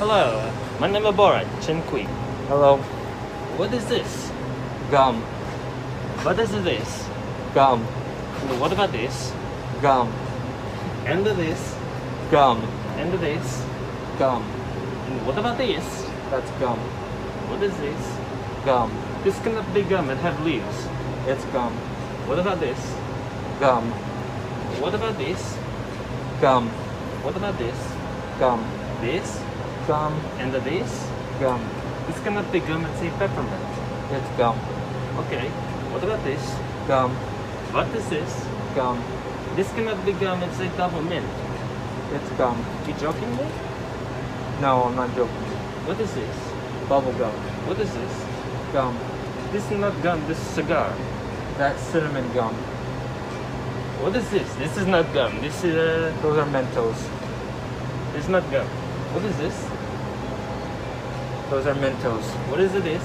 Hello, my name is Borat, Quick. Hello. What is this? Gum. What is this? Gum. And what about this? Gum. And this? Gum. And this? Gum. And what about this? That's gum. What is this? Gum. This cannot be gum, it have leaves. It's gum. What about this? Gum. What about this? Gum. What about this? Gum. This? Gum. And this? Gum. This cannot be gum, it's a peppermint. It's gum. Okay, what about this? Gum. What is this? Gum. This cannot be gum, it's a double mint. It's gum. You joking me? No, I'm not joking. What is this? Bubble gum. What is this? Gum. This is not gum, this is cigar. That's cinnamon gum. What is this? This is not gum. This is Those are Mentos. It's not gum. What is this? Those are Mentos. What is it? This?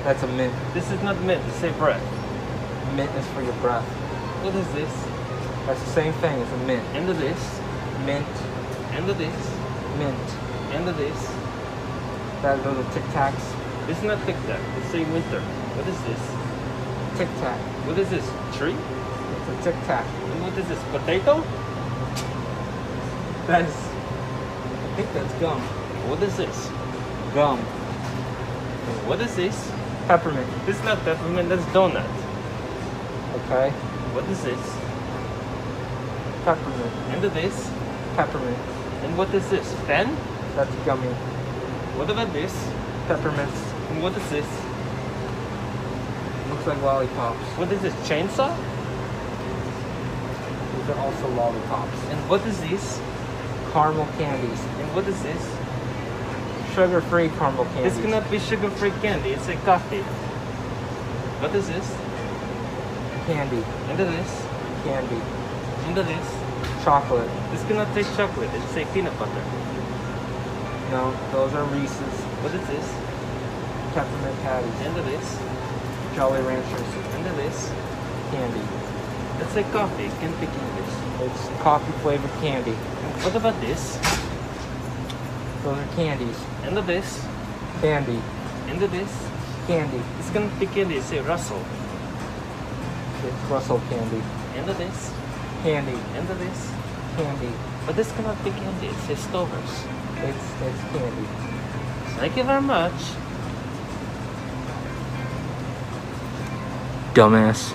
That's a mint. This is not mint. It's a breath. Mint is for your breath. What is this? That's the same thing as a mint. And this? Mint. And this? Mint. And this? That those are Tic Tacs. This is not Tic Tac. It's a winter. What is this? Tic Tac. What is this? Tree? It's a Tic Tac. And what is this? Potato? That is. I think that's gum. What is this? Gum. And what is this? Peppermint. This is not peppermint. That's donut. Okay. What is this? Peppermint. And this? Peppermint. And what is this? Pen? That's gummy. What about this? Peppermints. And what is this? Looks like lollipops. What is this? Chainsaw? These are also lollipops. And what is this? Caramel candies. And what is this? Sugar-free caramel candies. This cannot be sugar-free candy. It's a coffee. What is this? Candy. And this? Candy. And this? Chocolate. This cannot taste chocolate. It's a peanut butter. No, those are Reese's. What is this? Peppermint patties. And this? Jolly Ranchers. And this? Candy. It's a coffee. It can be candy. It's coffee-flavored candy. And what about this? Those are candies. And this? Candy. And this? Candy. It's gonna be candy. It's a Russell. It's Russell candy. And this? Candy. And this? Candy. But this cannot be candy. It's a Stovers. It's candy. Thank you very much. Dumbass.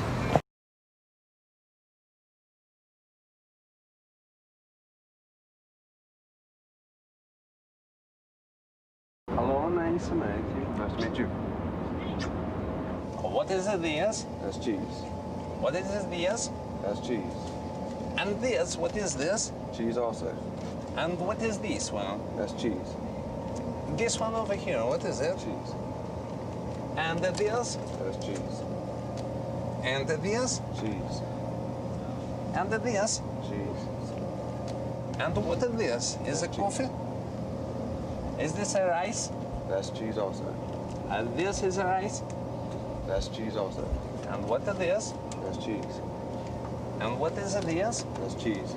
Hello, nice to meet you. Nice to meet you. What is this? That's cheese. What is this? That's cheese. And this? What is this? Cheese also. And what is this one? That's cheese. This one over here, what is it? Cheese. And this? That's cheese. And this? Cheese. And this? Cheese. And what is this? Is it Cheese. coffee? Is this a rice? That's cheese also. And this is a rice? That's cheese also. And what is this? That's cheese. And what is this? That's cheese.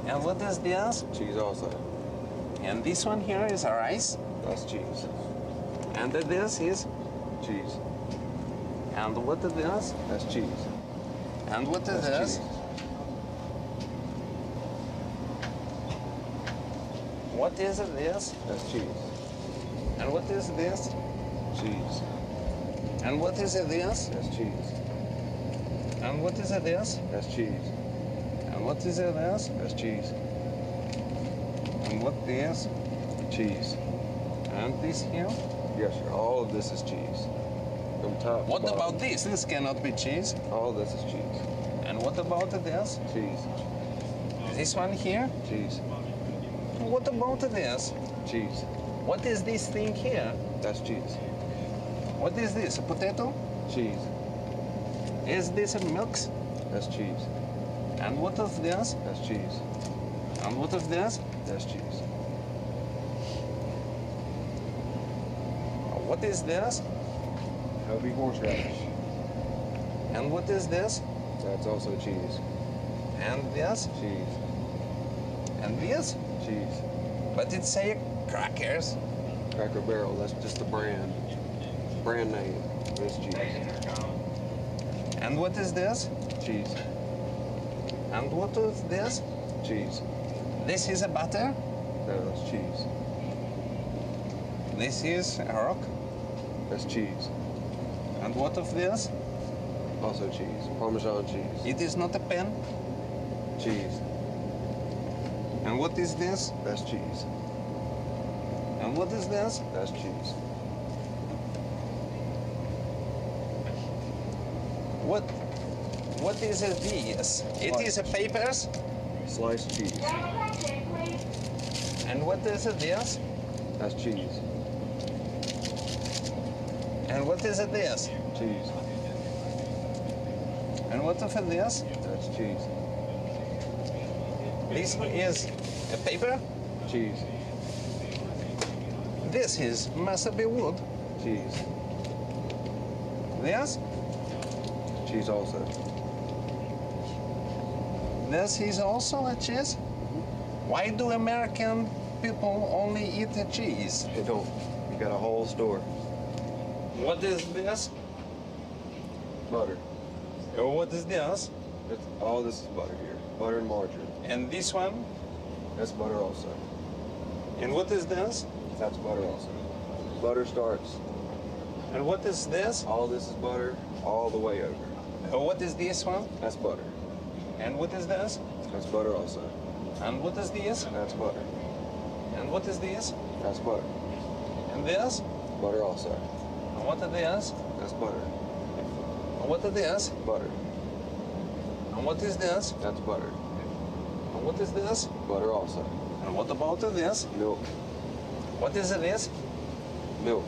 And what is this? Cheese also. And this one here is a rice? That's cheese. And this is? Cheese. And what is this? That's cheese. And what is That's this? cheese. What is this? That's cheese. And what is this? Cheese. And what is this? That's cheese. And what is this? That's cheese. And what is this? That's cheese. And what is? Cheese. And this here? Yes, sir. All of this is cheese. From top to What bottom. about this? This cannot be cheese. All this is cheese. And what about this? Cheese. This one here? Cheese. What about this? Cheese. What is this thing here? That's cheese. What is this? A potato? Cheese. Is this a milk? That's cheese. And what is this? That's cheese. And what is this? That's cheese. What is this? That would be horseradish. And what is this? That's also cheese. And this? Cheese. And this? Cheese. But it's a crackers. Cracker Barrel, that's just the brand. Brand name. It's cheese. And what is this? Cheese. And what is this? Cheese. This is a butter. No, that's cheese. This is a rock. That's cheese. And what of this? Also cheese. Parmesan cheese. It is not a pen. Cheese. And what is this? That's cheese. And what is this? That's cheese. What is this? It is a papers. Sliced cheese. And what is this? That's cheese. And what is this? Cheese. And what of this? That's cheese. This is a paper. Cheese. This is must be wood. Cheese. This? Cheese also. This is also a cheese. Why do American people only eat a cheese? They don't. You got a whole store. What is this? Butter. What is this? All this is butter here. Butter and margarine. And this one? That's butter also. And what is this? That's butter also. Butter starts. And what is this? All this is butter all the way over. What is this one? That's butter. And what is this? That's butter also. And what is this? That's butter. And what is this? That's butter. And this? Butter also. And what is this? That's butter. And what is this? Butter. And what is this? That's butter. And what is this? Butter also. And what about this? Milk. What is this? Milk.